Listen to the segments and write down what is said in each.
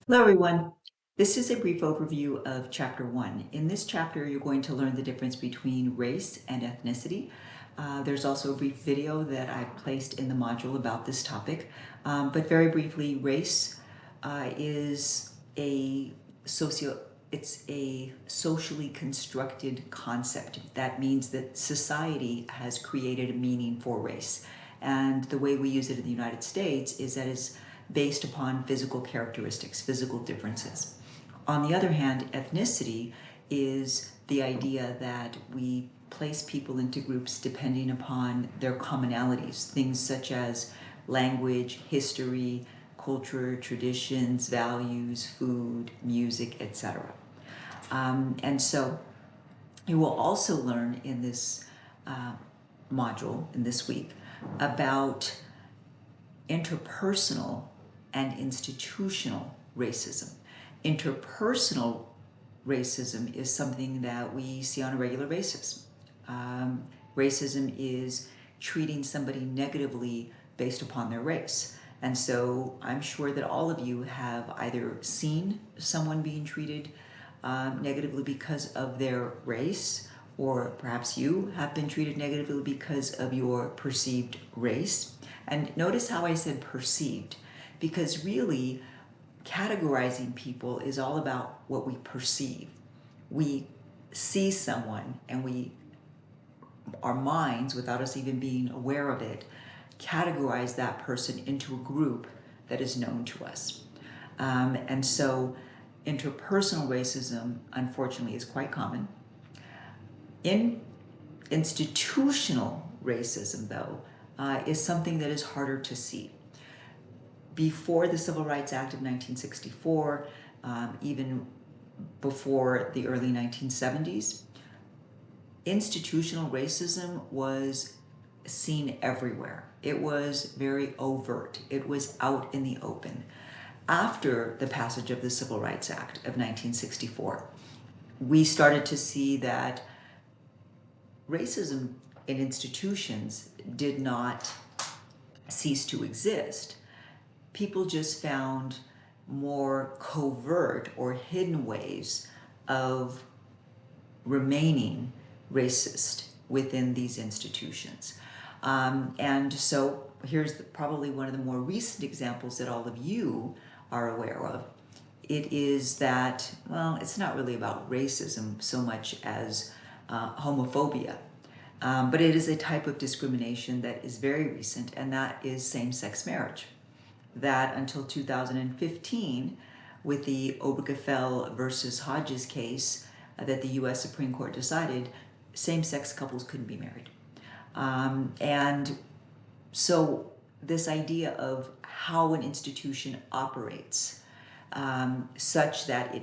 Hello, everyone. This is a brief overview of Chapter 1. In this chapter, you're going to learn the difference between race and ethnicity. There's also a brief video that I've placed in the module about this topic. But very briefly, race is it's a socially constructed concept. That means that society has created a meaning for race. And the way we use it in the United States is that it's based upon physical characteristics, physical differences. On the other hand, ethnicity is the idea that we place people into groups depending upon their commonalities, things such as language, history, culture, traditions, values, food, music, etc. And so you will also learn in this module, in this week, about interpersonal and institutional racism. Interpersonal racism is something that we see on a regular basis. Racism is treating somebody negatively based upon their race. And so I'm sure that all of you have either seen someone being treated negatively because of their race, or perhaps you have been treated negatively because of your perceived race. And notice how I said perceived, because really categorizing people is all about what we perceive. We see someone and our minds, without us even being aware of it, categorize that person into a group that is known to us. And so interpersonal racism, unfortunately, is quite common. In institutional racism, though, is something that is harder to see. Before the Civil Rights Act of 1964, even before the early 1970s, institutional racism was seen everywhere. It was very overt. It was out in the open. After the passage of the Civil Rights Act of 1964, we started to see that racism in institutions did not cease to exist. People just found more covert or hidden ways of remaining racist within these institutions. And so here's probably one of the more recent examples that all of you are aware of. It is that, well, it's not really about racism so much as homophobia. But it is a type of discrimination that is very recent, and that is same-sex marriage. That until 2015, with the Obergefell versus Hodges case that the US Supreme Court decided, same-sex couples couldn't be married. And so this idea of how an institution operates, such that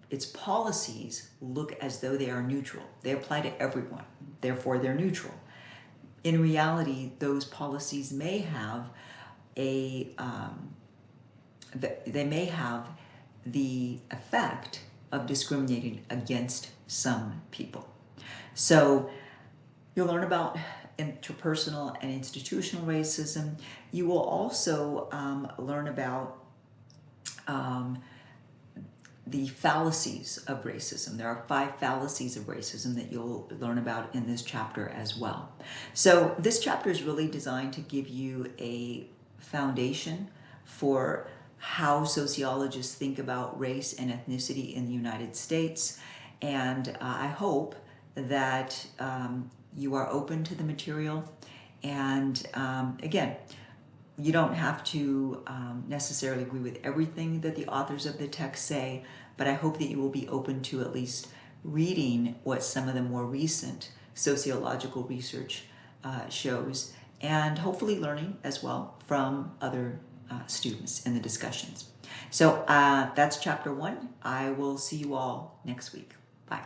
its policies look as though they are neutral. They apply to everyone, therefore they're neutral. In reality, those policies may have the effect of discriminating against some people. So you'll learn about interpersonal and institutional racism. You will also learn about the fallacies of racism. There are 5 fallacies of racism that you'll learn about in this chapter as well. So this chapter is really designed to give you a foundation for how sociologists think about race and ethnicity in the United States. And I hope that you are open to the material. And again, you don't have to necessarily agree with everything that the authors of the text say, but I hope that you will be open to at least reading what some of the more recent sociological research shows, and hopefully learning as well from other students in the discussions. So that's chapter 1. I will see you all next week. Bye.